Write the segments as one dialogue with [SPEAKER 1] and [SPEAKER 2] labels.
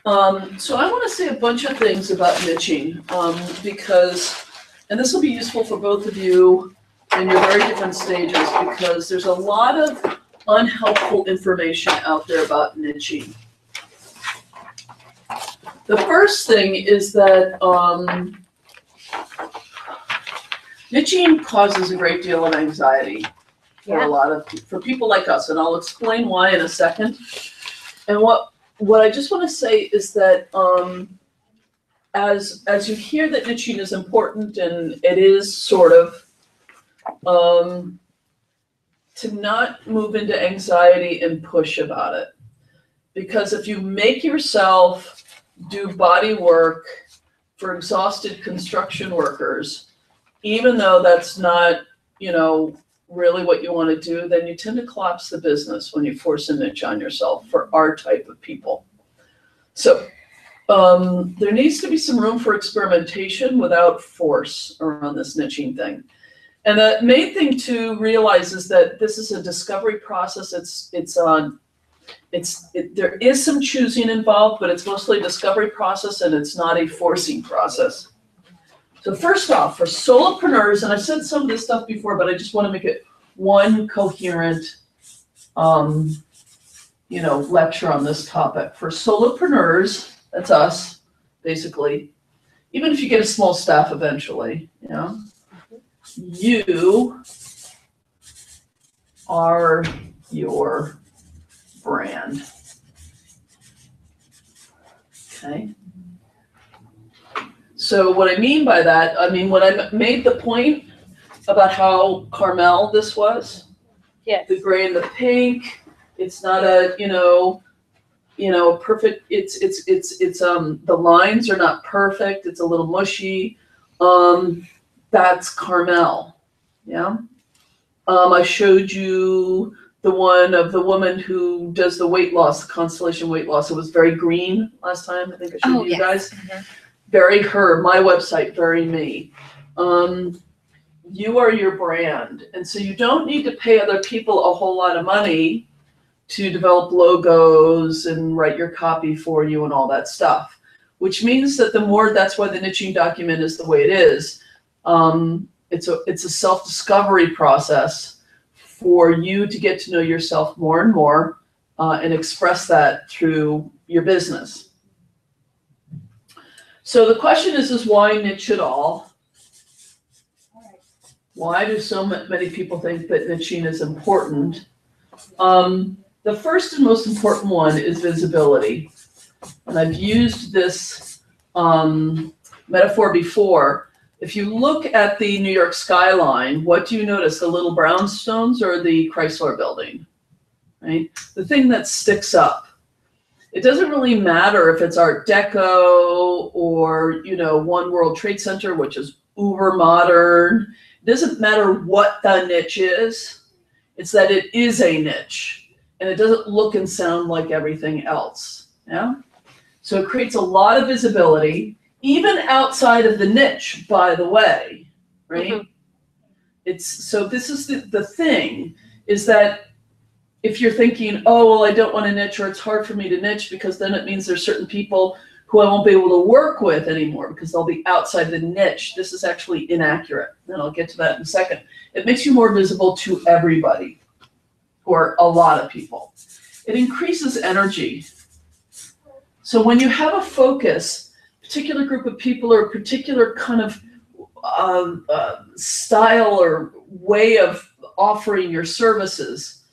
[SPEAKER 1] So I want to say a bunch of things about niching, because, and this will be useful for both of you in your very different stages, because there's a lot of unhelpful information out there about niching. The first thing is that niching causes a great deal of anxiety for people like us, and I'll explain why in a second. And what I just want to say is that as you hear that niching is important, and it is sort of, to not move into anxiety and push about it. Because if you make yourself do body work for exhausted construction workers, even though that's not, really what you want to do, then you tend to collapse the business when you force a niche on yourself for our type of people. So there needs to be some room for experimentation without force around this niching thing. And the main thing to realize is that this is a discovery process. There is some choosing involved, but it's mostly a discovery process, and it's not a forcing process. So first off, for solopreneurs, and I've said some of this stuff before, but I just want to make it one coherent, lecture on this topic. For solopreneurs, that's us, basically. Even if you get a small staff eventually, you are your brand. Okay. So what I mean by that, when I made the point about how Carmel this was,
[SPEAKER 2] yes,
[SPEAKER 1] the gray and the pink, it's not a, perfect, it's the lines are not perfect, it's a little mushy. That's Carmel, yeah? I showed you the one of the woman who does the weight loss, the Constellation weight loss. It was very green last time, I think I showed you guys.
[SPEAKER 2] Mm-hmm.
[SPEAKER 1] Very her, my website, very me. You are your brand. And so you don't need to pay other people a whole lot of money to develop logos and write your copy for you and all that stuff, which means that that's why the niching document is the way it is. It's a self-discovery process for you to get to know yourself more and more and express that through your business. So the question is why niche at all? Why do so many people think that niching is important? The first and most important one is visibility. And I've used this metaphor before. If you look at the New York skyline, what do you notice? The little brownstones or the Chrysler building, right? The thing that sticks up. It doesn't really matter if it's Art Deco or, One World Trade Center, which is uber modern. It doesn't matter what the niche is. It's that it is a niche, and it doesn't look and sound like everything else. Yeah. So it creates a lot of visibility, even outside of the niche, by the way, right? Mm-hmm. So this is the thing, is that if you're thinking, oh, well, I don't want to niche, or it's hard for me to niche because then it means there's certain people who I won't be able to work with anymore because they'll be outside the niche. This is actually inaccurate, and I'll get to that in a second. It makes you more visible to everybody, or a lot of people. It increases energy. So when you have a focus, particular group of people or a particular kind of style or way of offering your services,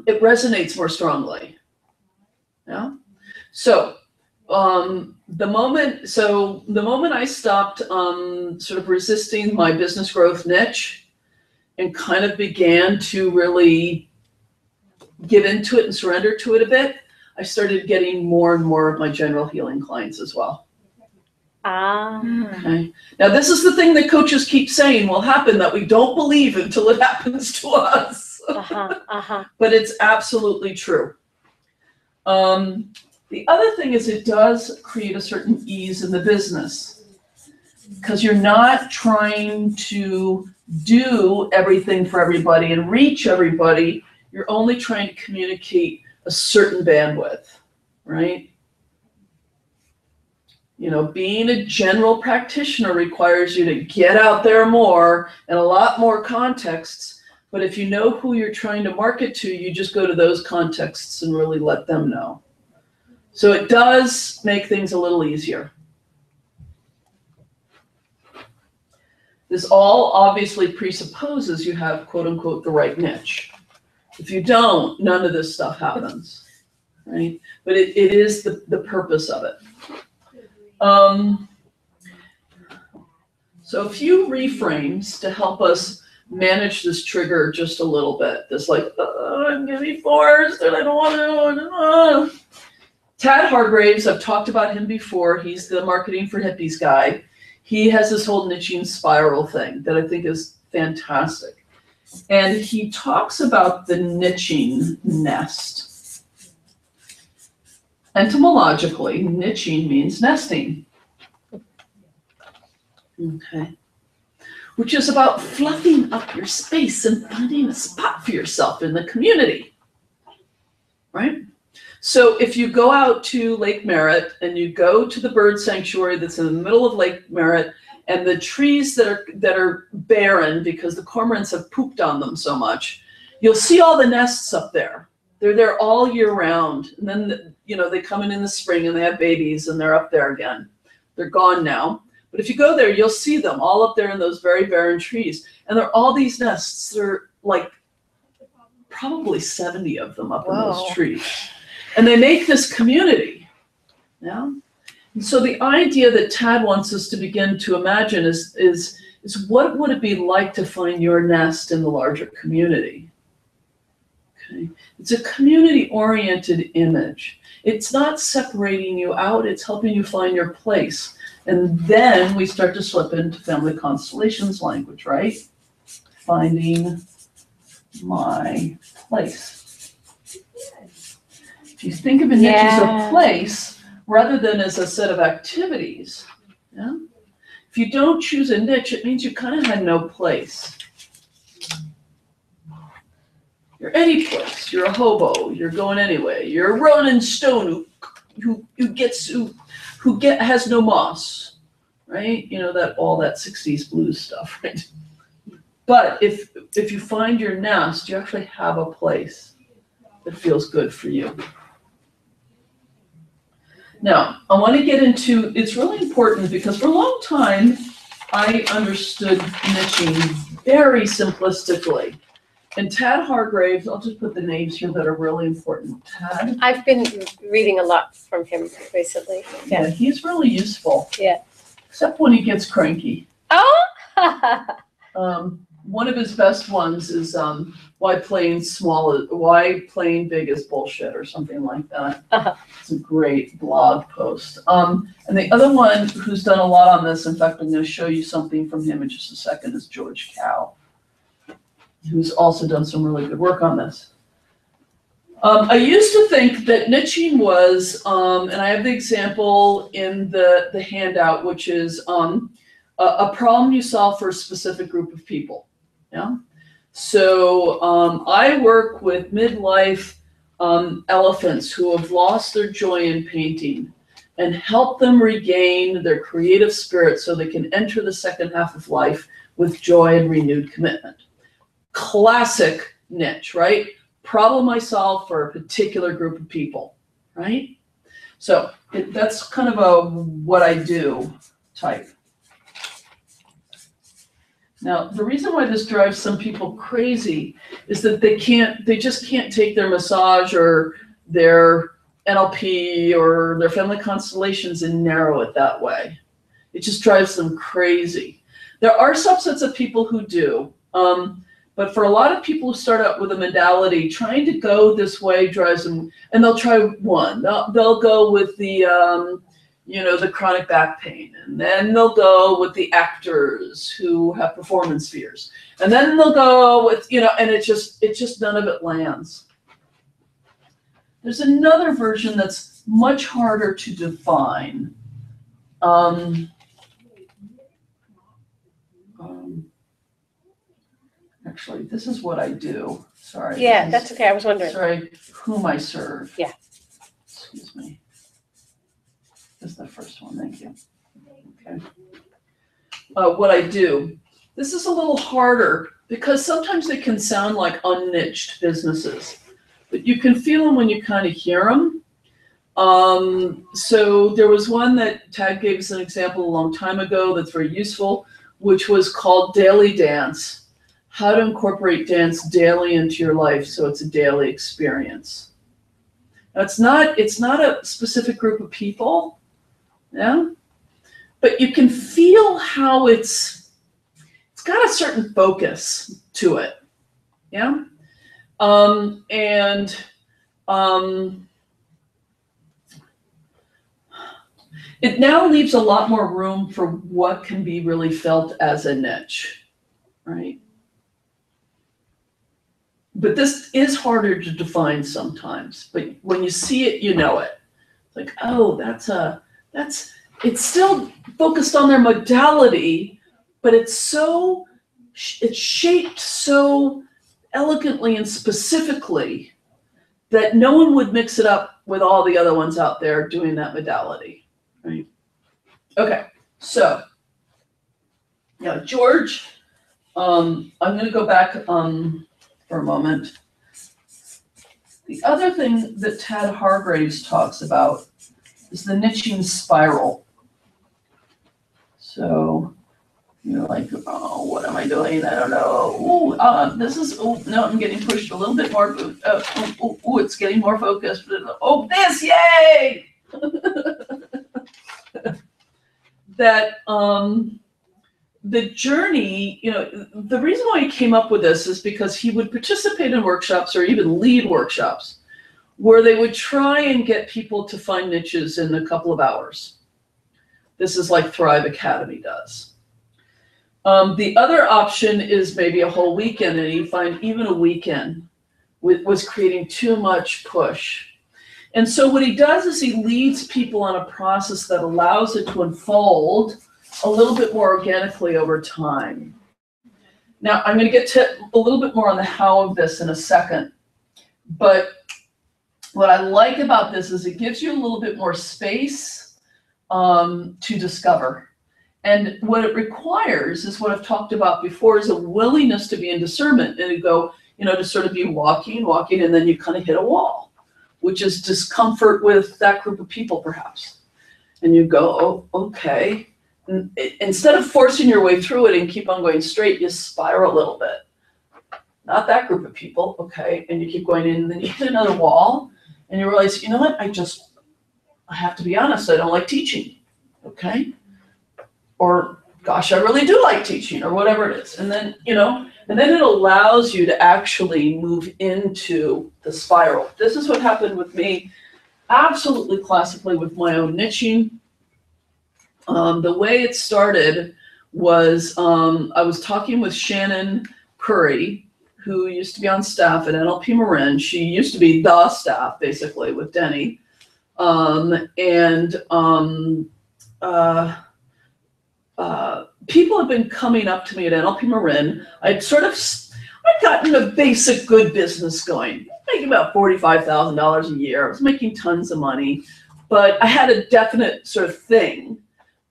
[SPEAKER 1] it resonates more strongly. Yeah. So the moment I stopped sort of resisting my business growth niche and kind of began to really give into it and surrender to it a bit, I started getting more and more of my general healing clients as well. Okay. Now this is the thing that coaches keep saying will happen, that we don't believe until it happens to us. But it's absolutely true. The other thing is it does create a certain ease in the business, because you're not trying to do everything for everybody and reach everybody. You're only trying to communicate a certain bandwidth. right? You know, being a general practitioner requires you to get out there more and a lot more contexts. But if you know who you're trying to market to, you just go to those contexts and really let them know. So it does make things a little easier. This all obviously presupposes you have, quote unquote, the right niche. If you don't, none of this stuff happens, right? But it is the purpose of it. So a few reframes to help us manage this trigger just a little bit. This like, I'm gonna be forced and I don't want to. Tad Hargraves, I've talked about him before. He's the marketing for hippies guy. He has this whole niching spiral thing that I think is fantastic. And he talks about the niching nest. Etymologically, niching means nesting. Okay. Which is about fluffing up your space and finding a spot for yourself in the community. Right? So if you go out to Lake Merritt and you go to the bird sanctuary that's in the middle of Lake Merritt, and the trees that are barren because the cormorants have pooped on them so much, you'll see all the nests up there. They're there all year round. And then, you know, they come in the spring and they have babies and they're up there again. They're gone now. But if you go there, you'll see them all up there in those very barren trees. And there are all these nests. There are like probably 70 of them up in those trees. And they make this community. Yeah. And so the idea that Tad wants us to begin to imagine is what would it be like to find your nest in the larger community? Okay. It's a community-oriented image. It's not separating you out, it's helping you find your place. And then we start to slip into family constellations language, right? Finding my place. If you think of a niche as a place, rather than as a set of activities, yeah? If you don't choose a niche, it means you kind of had no place. You're any place. You're a hobo. You're going anyway. You're a Rolling Stone who has no moss, right? You know, that all that 60s blues stuff, right? But if you find your nest, you actually have a place that feels good for you. Now, I want to get into, it's really important because for a long time, I understood niching very simplistically. And Tad Hargraves, I'll just put the names here that are really important. Tad.
[SPEAKER 2] I've been reading a lot from him recently.
[SPEAKER 1] Yeah, he's really useful.
[SPEAKER 2] Yeah.
[SPEAKER 1] Except when he gets cranky.
[SPEAKER 2] Oh!
[SPEAKER 1] One of his best ones is why playing big is bullshit or something like that.
[SPEAKER 2] Uh-huh.
[SPEAKER 1] It's a great blog post. And the other one who's done a lot on this, in fact, I'm going to show you something from him in just a second, is George Kao, who's also done some really good work on this. I used to think that niching was, and I have the example in the handout, which is a problem you solve for a specific group of people. Yeah. So I work with midlife elephants who have lost their joy in painting and help them regain their creative spirit so they can enter the second half of life with joy and renewed commitment. Classic niche, right? Problem I solve for a particular group of people, right? So that's kind of a what I do type. Now, the reason why this drives some people crazy is that they just can't take their massage or their NLP or their family constellations and narrow it that way. It just drives them crazy. There are subsets of people who do, but for a lot of people who start out with a modality, trying to go this way drives them, and they'll try one. They'll go with the the chronic back pain, and then they'll go with the actors who have performance fears, and then they'll go with, and it just none of it lands. There's another version that's much harder to define. Actually, this is what I do. Sorry.
[SPEAKER 2] Yeah, that's okay. I was wondering.
[SPEAKER 1] Sorry, whom I serve.
[SPEAKER 2] Yeah.
[SPEAKER 1] It's excuse me. This is the first one, thank you. Okay. What I do, this is a little harder because sometimes they can sound like unniched businesses, but you can feel them when you kind of hear them. So there was one that Tad gave us an example a long time ago that's very useful, which was called Daily Dance. How to incorporate dance daily into your life so it's a daily experience. Now it's not a specific group of people, yeah, but you can feel how it's got a certain focus to it, yeah, it now leaves a lot more room for what can be really felt as a niche, right? But this is harder to define sometimes, but when you see it, you know it. It's like, oh, it's still focused on their modality, but it's shaped so elegantly and specifically that no one would mix it up with all the other ones out there doing that modality, right? Okay, so now George, I'm going to go back for a moment. The other thing that Tad Hargraves talks about is the niching spiral. So you're like, oh, what am I doing? I don't know. No, I'm getting pushed a little bit more. It's getting more focused. Oh, this, yay! That the journey, the reason why he came up with this is because he would participate in workshops or even lead workshops where they would try and get people to find niches in a couple of hours. This is like Thrive Academy does. The other option is maybe a whole weekend, and you find even a weekend was creating too much push. And so what he does is he leads people on a process that allows it to unfold a little bit more organically over time. Now, I'm going to get to a little bit more on the how of this in a second. But what I like about this is it gives you a little bit more space to discover. And what it requires is what I've talked about before is a willingness to be in discernment and to go, to sort of be walking, and then you kind of hit a wall, which is discomfort with that group of people perhaps. And you go, oh, okay. And instead of forcing your way through it and keep on going straight, you spiral a little bit. Not that group of people, okay. And you keep going in, and then you hit another wall, and you realize, you know what, I have to be honest, I don't like teaching, okay? Or, gosh, I really do like teaching, or whatever it is. And then, and then it allows you to actually move into the spiral. This is what happened with me, absolutely classically with my own niching. The way it started was I was talking with Shannon Curry, who used to be on staff at NLP Marin. She used to be the staff, basically, with Denny. People have been coming up to me at NLP Marin. I'd gotten a basic good business going, making about $45,000 a year. I was making tons of money, but I had a definite sort of thing.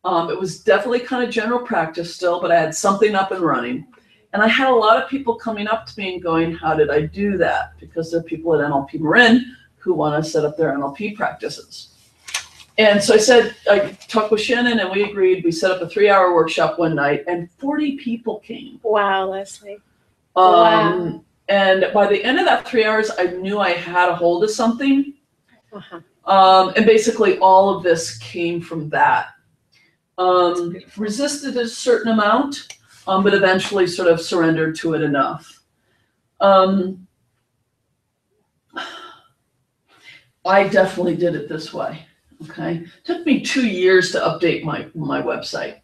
[SPEAKER 1] It was definitely kind of general practice still, but I had something up and running. And I had a lot of people coming up to me and going, how did I do that? Because there are people at NLP Marin who want to set up their NLP practices. And so I talked with Shannon, and we agreed. We set up a 3-hour workshop one night, and 40 people came.
[SPEAKER 2] Wow, Leslie.
[SPEAKER 1] Wow. And by the end of that 3 hours, I knew I had a hold of something. Uh-huh. And basically all of this came from that. Resisted a certain amount, but eventually sort of surrendered to it enough. I definitely did it this way. Okay, it took me 2 years to update my website.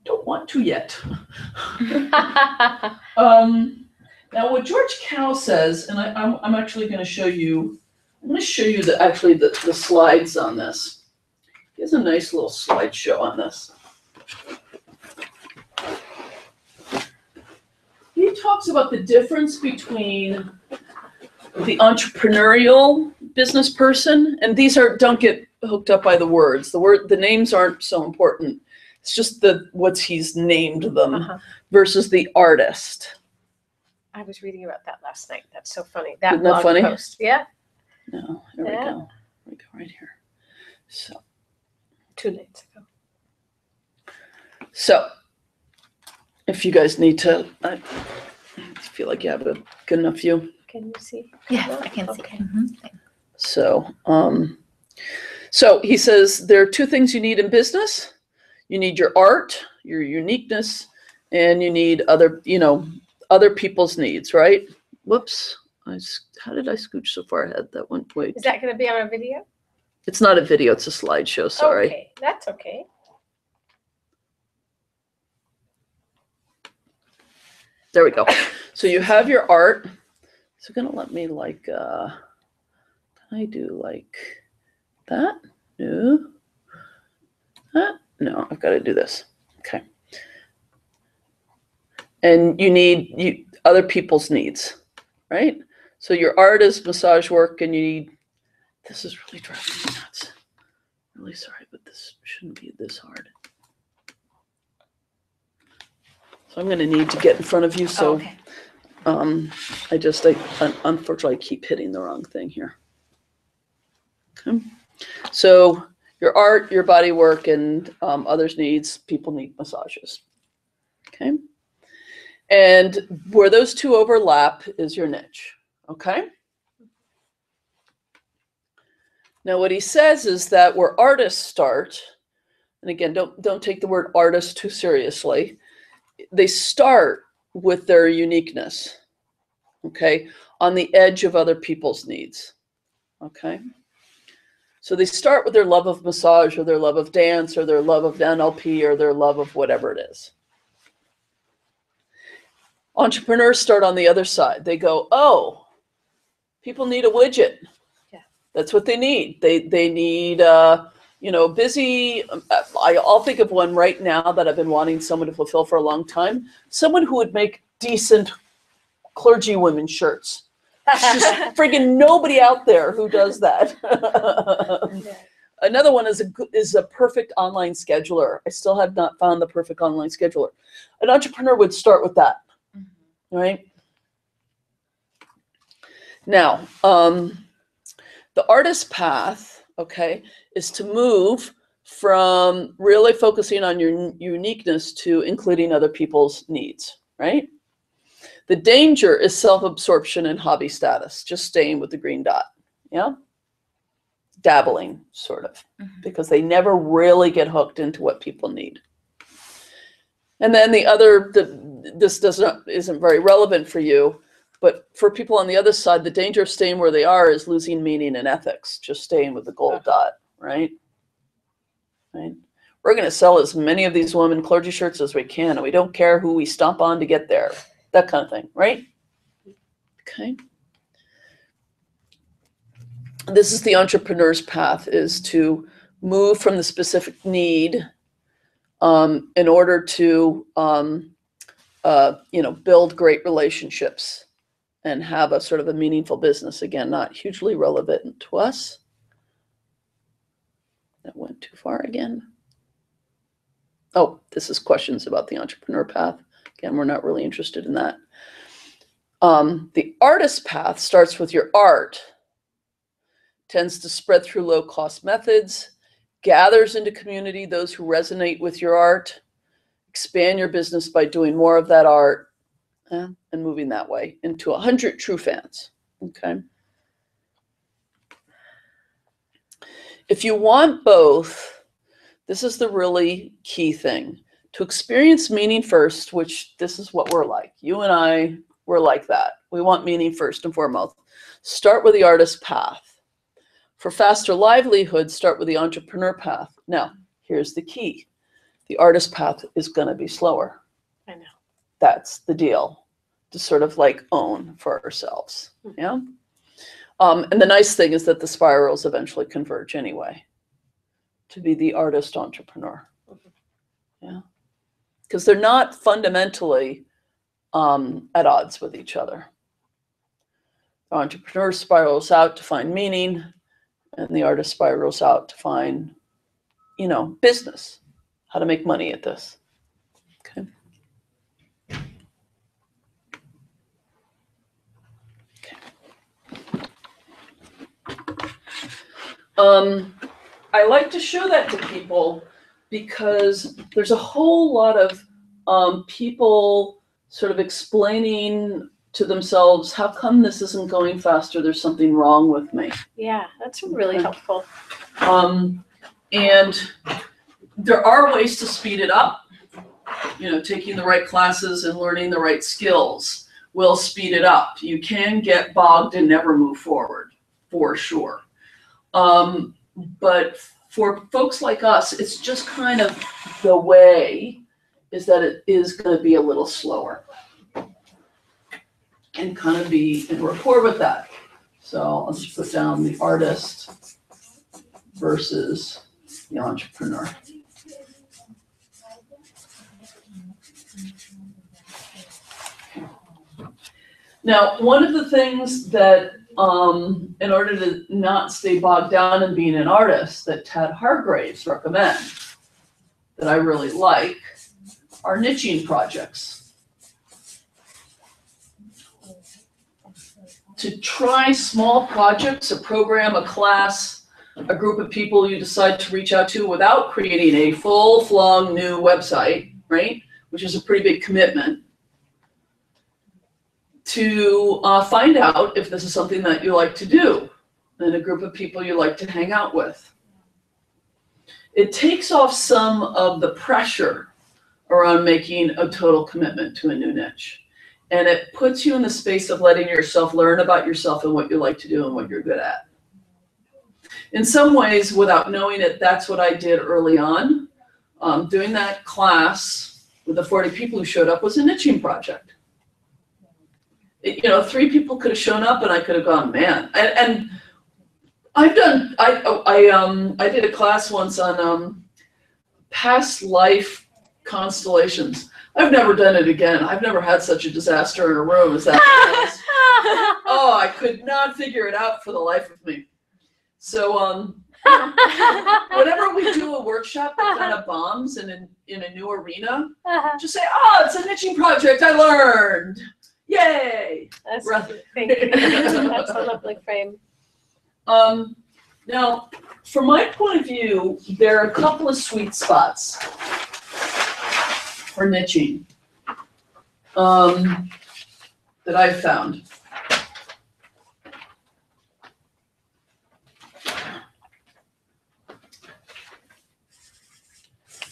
[SPEAKER 1] Don't want to yet. Now, what George Kao says, and I'm actually going to show you. I'm going to show you the slides on this. He has a nice little slideshow on this. He talks about the difference between the entrepreneurial business person, and these are, don't get hooked up by the words. The names aren't so important. It's just what he's named them versus the artist.
[SPEAKER 2] I was reading about that last night. That's so funny. That
[SPEAKER 1] Isn't that
[SPEAKER 2] blog
[SPEAKER 1] funny?
[SPEAKER 2] post. Yeah.
[SPEAKER 1] No, here we go. We go right here. So
[SPEAKER 2] 2 nights ago.
[SPEAKER 1] So, if you guys need to, I feel like you have a good enough view.
[SPEAKER 2] Can you see?
[SPEAKER 3] Yeah, I can see.
[SPEAKER 2] Okay.
[SPEAKER 1] So, so he says there are 2 things you need in business. You need your art, your uniqueness, and you need other people's needs, right? Whoops. How did I scooch so far ahead? That went way.
[SPEAKER 2] Is that going to be on a video?
[SPEAKER 1] It's not a video, it's a slideshow, sorry.
[SPEAKER 2] Okay, that's okay.
[SPEAKER 1] There we go. So you have your art. It's gonna let me like, can I do like that? No. No, I've got to do this. Okay. And you need other people's needs, right? So your art is massage work, and you need, this is really driving me nuts. Really sorry, but this shouldn't be this hard. So I'm going to need to get in front of you. So
[SPEAKER 3] okay.
[SPEAKER 1] I unfortunately keep hitting the wrong thing here. Okay. So your art, your body work, and others' needs, people need massages. Okay. And where those 2 overlap is your niche. Okay. Now what he says is that where artists start, and again, don't take the word artist too seriously. They start with their uniqueness, okay, on the edge of other people's needs, okay? So they start with their love of massage or their love of dance or their love of NLP or their love of whatever it is. Entrepreneurs start on the other side. They go, oh, people need a widget.
[SPEAKER 2] Yeah.
[SPEAKER 1] That's what they need. They need, busy. I'll think of one right now that I've been wanting someone to fulfill for a long time. Someone who would make decent clergy women shirts. There's just friggin' nobody out there who does that. Another one is a perfect online scheduler. I still have not found the perfect online scheduler. An entrepreneur would start with that, right? Now, the artist path, okay, is to move from really focusing on your uniqueness to including other people's needs, right? The danger is self-absorption and hobby status, just staying with the green dot, yeah? Dabbling, sort of, because they never really get hooked into what people need. And then this isn't very relevant for you, but for people on the other side, the danger of staying where they are is losing meaning and ethics, just staying with the gold dot, right? Right? We're going to sell as many of these women clergy shirts as we can, and we don't care who we stomp on to get there. That kind of thing, right? Okay. This is the entrepreneur's path, is to move from the specific need in order to, build great relationships and have a sort of a meaningful business. Again, not hugely relevant to us. That went too far again. Oh, this is questions about the entrepreneur path. Again, we're not really interested in that. The artist path starts with your art, tends to spread through low-cost methods, gathers into community those who resonate with your art, expand your business by doing more of that art, and moving that way into 100 true fans, okay? If you want both, this is the really key thing. To experience meaning first, which this is what we're like. You and I, we're like that. We want meaning first and foremost. Start with the artist path. For faster livelihood, start with the entrepreneur path. Now, here's the key. The artist path is going to be slower.
[SPEAKER 2] I know.
[SPEAKER 1] That's the deal, to sort of like own for ourselves. Yeah. And the nice thing is that the spirals eventually converge anyway to be the artist entrepreneur. Yeah. Because they're not fundamentally at odds with each other. The entrepreneur spirals out to find meaning, and the artist spirals out to find, business, how to make money at this. Okay. I like to show that to people because there's a whole lot of people sort of explaining to themselves, how come this isn't going faster? There's something wrong with me.
[SPEAKER 2] Yeah, that's really helpful.
[SPEAKER 1] And there are ways to speed it up. Taking the right classes and learning the right skills will speed it up. You can get bogged and never move forward, for sure. But for folks like us, it's just kind of the way is that it is going to be a little slower and kind of be in rapport with that. So let's just put down the artist versus the entrepreneur. Now, one of the things that, in order to not stay bogged down in being an artist, that Tad Hargraves recommends, that I really like, are niching projects. To try small projects, a program, a class, a group of people you decide to reach out to without creating a full-flung new website, right? Which is a pretty big commitment. To find out if this is something that you like to do and a group of people you like to hang out with. It takes off some of the pressure around making a total commitment to a new niche. And it puts you in the space of letting yourself learn about yourself and what you like to do and what you're good at. In some ways, without knowing it, that's what I did early on. Doing that class with the 40 people who showed up was a niching project. 3 people could have shown up and I could have gone, man. And I did a class once on past life constellations. I've never done it again. I've never had such a disaster in a room as that was. Oh, I could not figure it out for the life of me. So whenever we do a workshop that kind of bombs in a new arena, just say, oh, it's a niching project I learned. Yay!
[SPEAKER 2] That's thank you. That's a lovely frame.
[SPEAKER 1] Now, from my point of view, there are a couple of sweet spots for niching that I've found.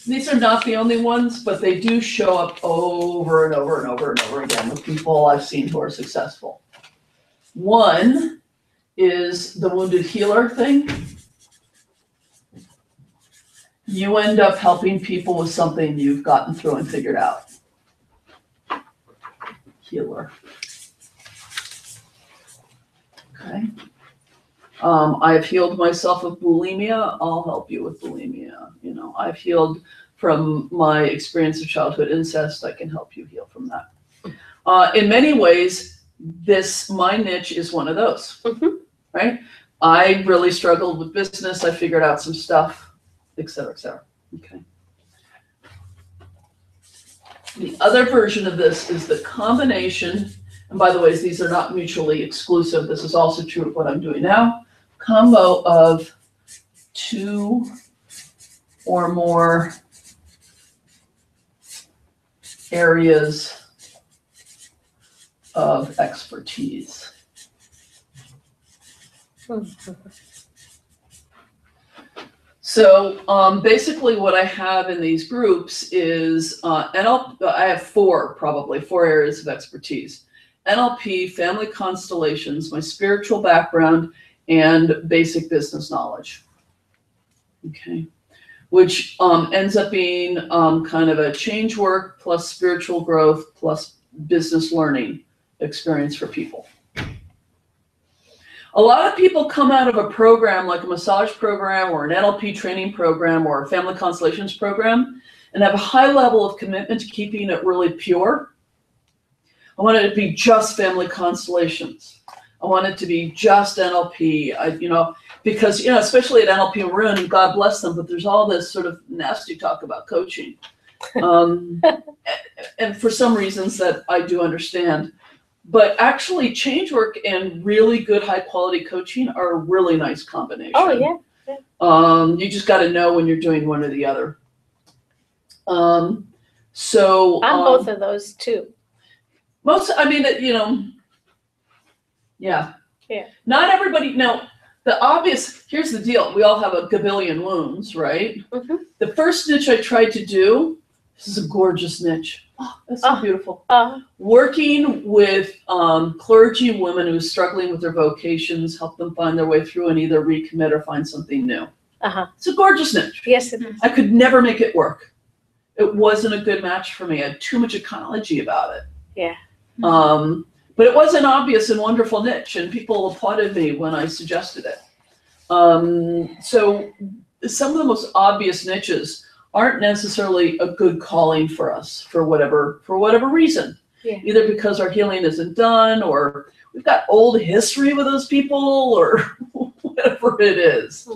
[SPEAKER 1] These are not the only ones, but they do show up over and over and over and over again with people I've seen who are successful. One is the wounded healer thing. You end up helping people with something you've gotten through and figured out. Healer. Okay. I've healed myself of bulimia. I'll help you with bulimia. I've healed from my experience of childhood incest. I can help you heal from that. In many ways, my niche is one of those, right? I really struggled with business. I figured out some stuff, et cetera, et cetera. Okay. The other version of this is the combination, and by the way, these are not mutually exclusive. This is also true of what I'm doing now. Combo of 2 or more areas of expertise. So basically what I have in these groups is, I have 4 areas of expertise. NLP, family constellations, my spiritual background, and basic business knowledge. Okay. Which ends up being kind of a change work plus spiritual growth plus business learning experience for people. A lot of people come out of a program like a massage program or an NLP training program or a family constellations program and have a high level of commitment to keeping it really pure. I want it to be just family constellations. I I want it to be just NLP. Because especially at NLP Maroon, God bless them, but there's all this sort of nasty talk about coaching, and for some reasons that I do understand. But actually, change work and really good high quality coaching are a really nice combination.
[SPEAKER 2] Oh, yeah.
[SPEAKER 1] You just got to know when you're doing one or the other. So
[SPEAKER 2] I'm both of those too.
[SPEAKER 1] Yeah.
[SPEAKER 2] Yeah.
[SPEAKER 1] Not everybody. Now, here's the deal. We all have a gabillion wounds, right?
[SPEAKER 2] Mhm.
[SPEAKER 1] The first niche I tried to do, this is a gorgeous niche. Oh, that's so beautiful. Working with clergy women who are struggling with their vocations, help them find their way through and either recommit or find something new. It's a gorgeous niche.
[SPEAKER 2] Yes, it is.
[SPEAKER 1] I could never make it work. It wasn't a good match for me. I had too much ecology about it.
[SPEAKER 2] Yeah.
[SPEAKER 1] But it was an obvious and wonderful niche, and people applauded me when I suggested it. So some of the most obvious niches aren't necessarily a good calling for us for whatever reason.
[SPEAKER 2] Yeah.
[SPEAKER 1] Either because our healing isn't done, or we've got old history with those people, or whatever it is.